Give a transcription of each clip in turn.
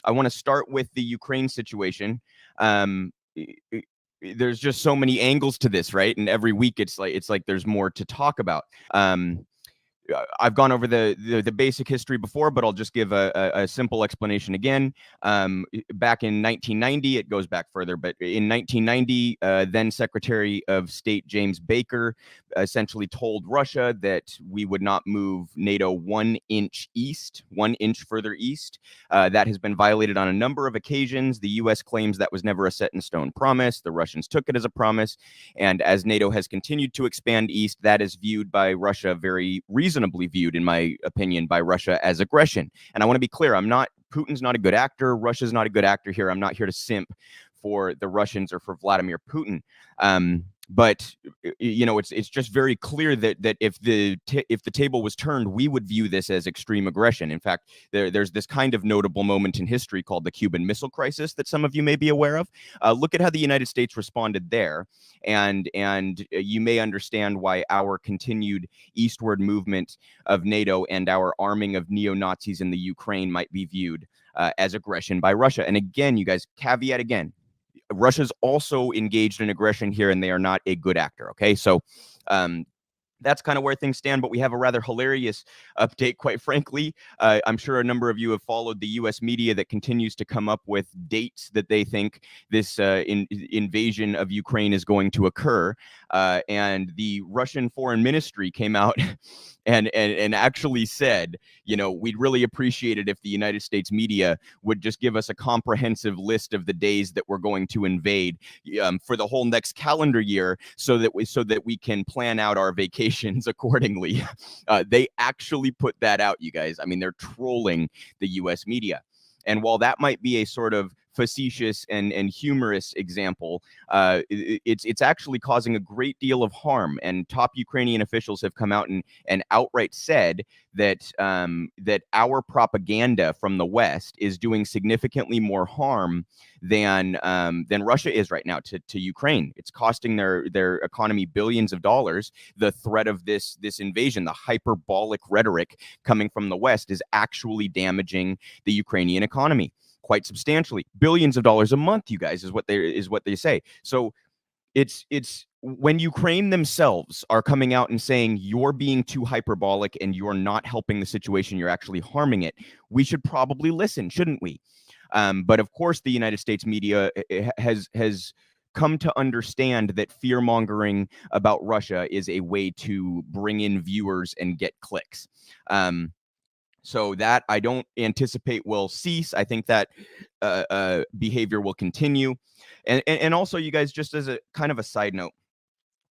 I want to start with the Ukraine situation. There's just so many angles to this, right? And every week it's like there's more to talk about. I've gone over the basic history before, but I'll just give a simple explanation again. Back in 1990, it goes back further, but in 1990, then Secretary of State James Baker essentially told Russia that we would not move NATO 1 inch further east. That has been violated on a number of occasions. The U.S. claims that was never a set in stone promise. The Russians took it as a promise. And as NATO has continued to expand east, that is viewed by Russia, very reasonably viewed, in my opinion, by Russia as aggression. And I want to be clear, Putin's not a good actor. Russia's not a good actor here. I'm not here to simp for the Russians or for Vladimir Putin. But it's just very clear that if the table was turned, we would view this as extreme aggression. In fact, there's this kind of notable moment in history called the Cuban Missile Crisis that some of you may be aware of. Look at how the United States responded there, and you may understand why our continued eastward movement of NATO and our arming of neo-Nazis in the Ukraine might be viewed as aggression by Russia. And again, you guys, caveat again, Russia's also engaged in aggression here, and they are not a good actor. Okay, so that's kind of where things stand, but we have a rather hilarious update, quite frankly. I'm sure a number of you have followed the U.S. media that continues to come up with dates that they think this invasion of Ukraine is going to occur. And the Russian Foreign Ministry came out and actually said, we'd really appreciate it if the United States media would just give us a comprehensive list of the days that we're going to invade for the whole next calendar year, so that we can plan out our vacations accordingly. They actually put that out, you guys. I mean, they're trolling the U.S. media. And while that might be a sort of facetious and humorous example, it's actually causing a great deal of harm. And top Ukrainian officials have come out and outright said that our propaganda from the West is doing significantly more harm than Russia is right now to Ukraine. It's costing their economy billions of dollars. The threat of this invasion, the hyperbolic rhetoric coming from the West, is actually damaging the Ukrainian economy quite substantially. Billions of dollars a month, you guys, is what they say. So it's when Ukraine themselves are coming out and saying you're being too hyperbolic and you're not helping the situation, you're actually harming it, we should probably listen, shouldn't we? But of course, the United States media has come to understand that fear-mongering about Russia is a way to bring in viewers and get clicks. So that I don't anticipate will cease. I think that behavior will continue. And also, you guys, just as a kind of a side note,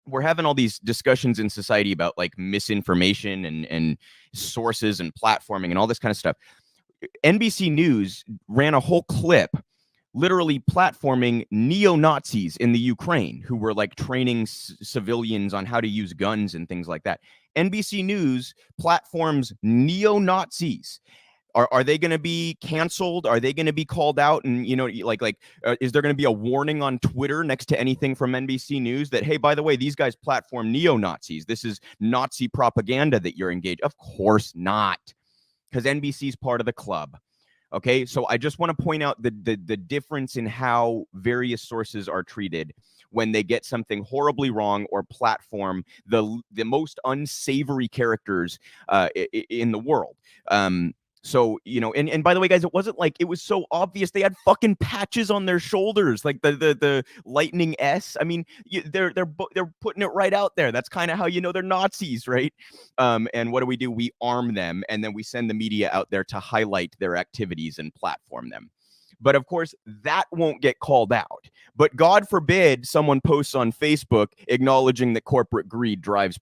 we're having all these discussions in society about like misinformation and sources and platforming and all this kind of stuff. NBC News ran a whole clip literally platforming neo-Nazis in the Ukraine who were like training civilians on how to use guns and things like that. NBC News platforms neo-Nazis. Are they going to be canceled? Are they going to be called out? And, is there going to be a warning on Twitter next to anything from NBC News that, hey, by the way, these guys platform neo-Nazis. This is Nazi propaganda that you're engaged. Of course not, because NBC is part of the club. Okay, so I just want to point out the difference in how various sources are treated when they get something horribly wrong or platform the most unsavory characters in the world. So, and by the way, guys, it wasn't like it was so obvious. They had fucking patches on their shoulders, like the lightning S. I mean, they're putting it right out there. That's kind of how they're Nazis, right? And what do? We arm them, and then we send the media out there to highlight their activities and platform them. But of course, that won't get called out. But God forbid someone posts on Facebook acknowledging that corporate greed drives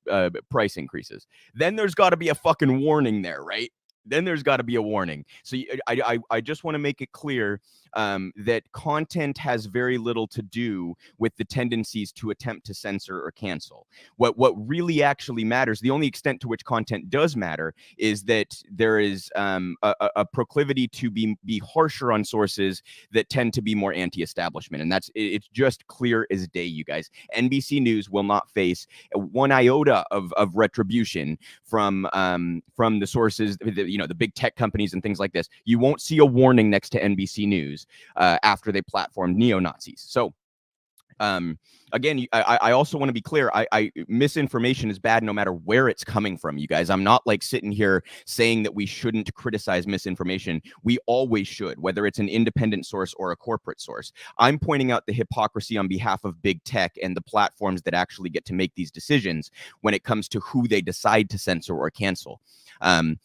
price increases. Then there's got to be a fucking warning there, right? Then there's got to be a warning. So I just want to make it clear that content has very little to do with the tendencies to attempt to censor or cancel. What really actually matters, the only extent to which content does matter, is that there is a proclivity to be harsher on sources that tend to be more anti-establishment. And it's just clear as day, you guys. NBC News will not face one iota of retribution from the sources, the big tech companies and things like this, you won't see a warning next to NBC News after they platformed neo-Nazis. So again, I also want to be clear. Misinformation is bad no matter where it's coming from, you guys. I'm not like sitting here saying that we shouldn't criticize misinformation. We always should, whether it's an independent source or a corporate source. I'm pointing out the hypocrisy on behalf of big tech and the platforms that actually get to make these decisions when it comes to who they decide to censor or cancel. And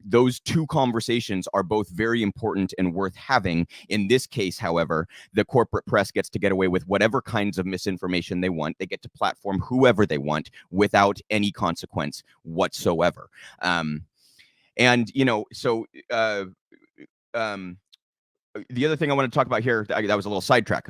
those two conversations are both very important and worth having. In this case, however, the corporate press gets to get away with whatever kinds of misinformation they want. They get to platform whoever they want without any consequence whatsoever. The other thing I want to talk about here, that was a little sidetrack.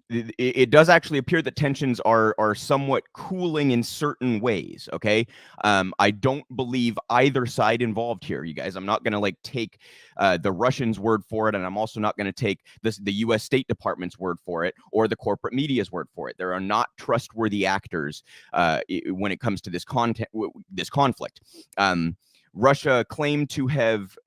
It does actually appear that tensions are somewhat cooling in certain ways. Okay, I don't believe either side involved here, you guys. I'm not going to like take the Russians' word for it, and I'm also not going to take the U.S. State Department's word for it or the corporate media's word for it. There are not trustworthy actors when it comes to this conflict. Russia claimed to have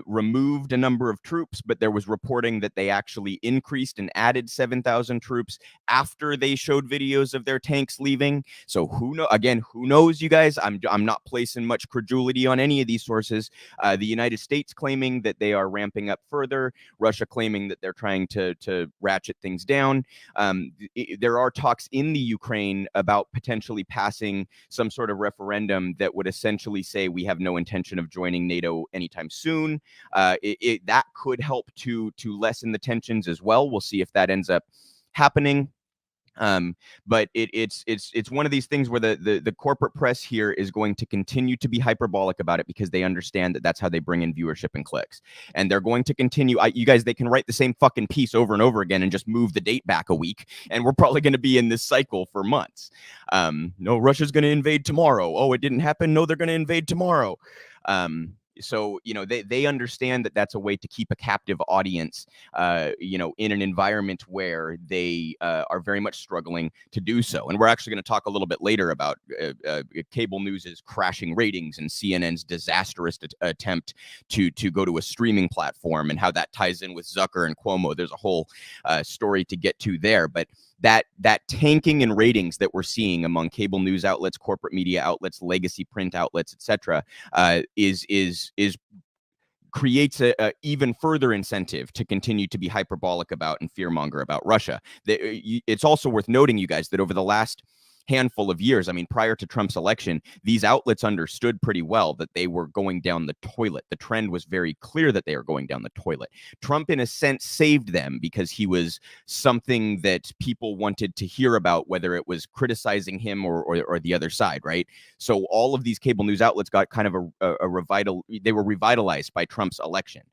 removed a number of troops, but there was reporting that they actually increased and added 7,000 troops after they showed videos of their tanks leaving. So who knows, you guys? I'm not placing much credulity on any of these sources. The United States claiming that they are ramping up further, Russia claiming that they're trying to ratchet things down. There are talks in the Ukraine about potentially passing some sort of referendum that would essentially say we have no intention of joining NATO anytime soon. That could help to lessen the tensions as well. We'll see if that ends up happening. But it's one of these things where the corporate press here is going to continue to be hyperbolic about it because they understand that that's how they bring in viewership and clicks, and they're going to continue. You guys, they can write the same fucking piece over and over again and just move the date back a week, and we're probably going to be in this cycle for months. No, Russia's going to invade tomorrow. Oh, it didn't happen. No, they're going to invade tomorrow. So, they understand that that's a way to keep a captive audience, in an environment where they are very much struggling to do so. And we're actually going to talk a little bit later about cable news's crashing ratings and CNN's disastrous attempt to go to a streaming platform and how that ties in with Zucker and Cuomo. There's a whole story to get to there. But that tanking in ratings that we're seeing among cable news outlets, corporate media outlets, legacy print outlets, etc., creates a even further incentive to continue to be hyperbolic about and fearmonger about Russia. It's also worth noting, you guys, that over the last handful of years, I mean, prior to Trump's election, these outlets understood pretty well that they were going down the toilet. The trend was very clear that they were going down the toilet. Trump, in a sense, saved them because he was something that people wanted to hear about, whether it was criticizing him or the other side, right? So all of these cable news outlets got kind of they were revitalized by Trump's election.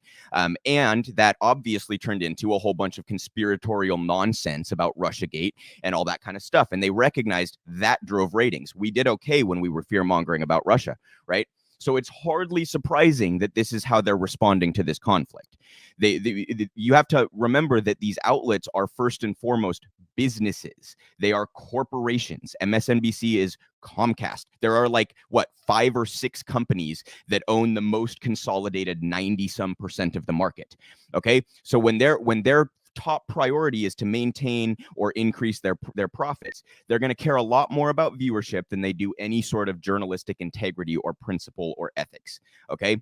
And that obviously turned into a whole bunch of conspiratorial nonsense about Russiagate and all that kind of stuff. And they recognized that drove ratings. We did okay when we were fear-mongering about Russia, right? So it's hardly surprising that this is how they're responding to this conflict. You have to remember that these outlets are first and foremost businesses. They are corporations. MSNBC is Comcast. There are 5 or 6 companies that own the most consolidated 90-some% of the market. Okay, so when they're top priority is to maintain or increase their profits, they're going to care a lot more about viewership than they do any sort of journalistic integrity or principle or ethics. Okay.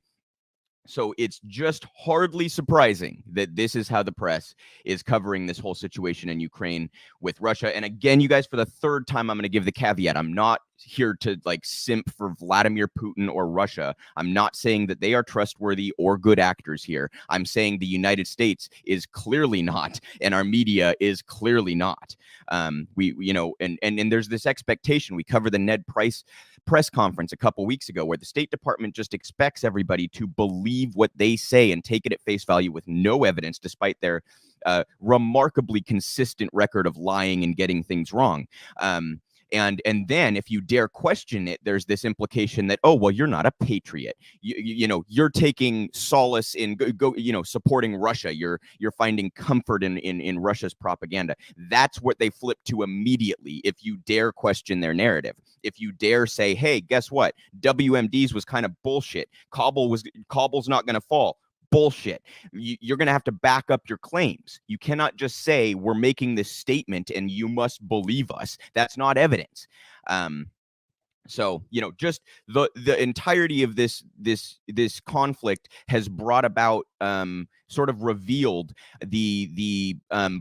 So it's just hardly surprising that this is how the press is covering this whole situation in Ukraine with Russia. And again, you guys, for the third time, I'm going to give the caveat. I'm not here to simp for Vladimir Putin or Russia. I'm not saying that they are trustworthy or good actors here. I'm saying the United States is clearly not, and our media is clearly not. And there's this expectation. We covered the Ned Price press conference a couple weeks ago where the State Department just expects everybody to believe what they say and take it at face value with no evidence, despite their remarkably consistent record of lying and getting things wrong. And then if you dare question it, there's this implication that, oh, well, you're not a patriot. You're taking solace in supporting Russia. You're finding comfort in Russia's propaganda. That's what they flip to immediately if you dare question their narrative. If you dare say, hey, guess what? WMDs was kind of bullshit. Kabul's not going to fall. Bullshit. You're going to have to back up your claims. You cannot just say we're making this statement and you must believe us. That's not evidence. So, just the entirety of this conflict has brought about, sort of revealed the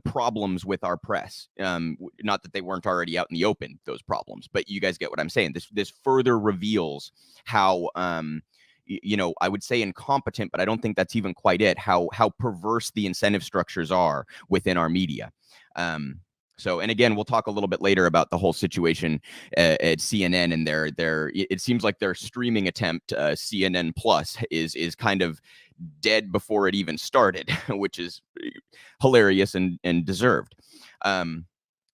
problems with our press. Not that they weren't already out in the open, those problems, but you guys get what I'm saying. This further reveals how, I would say incompetent, but I don't think that's even quite it. How perverse the incentive structures are within our media. So, and again, we'll talk a little bit later about the whole situation at CNN and their. It seems like their streaming attempt, CNN Plus, is kind of dead before it even started, which is hilarious and deserved.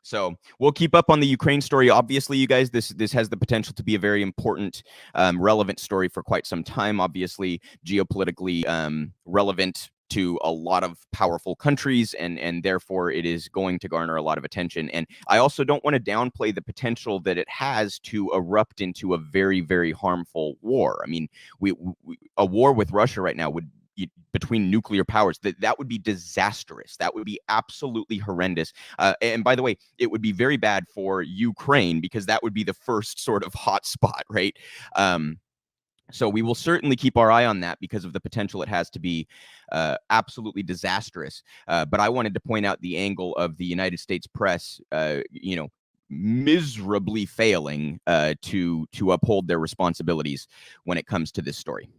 So we'll keep up on the Ukraine story. Obviously, you guys, this has the potential to be a very important, relevant story for quite some time. Obviously, geopolitically relevant to a lot of powerful countries, and therefore it is going to garner a lot of attention. And I also don't want to downplay the potential that it has to erupt into a very, very harmful war. I mean, a war with Russia right now would, between nuclear powers, that would be disastrous. That would be absolutely horrendous. And by the way, it would be very bad for Ukraine because that would be the first sort of hot spot, right? So we will certainly keep our eye on that because of the potential it has to be absolutely disastrous. But I wanted to point out the angle of the United States press, miserably failing to uphold their responsibilities when it comes to this story.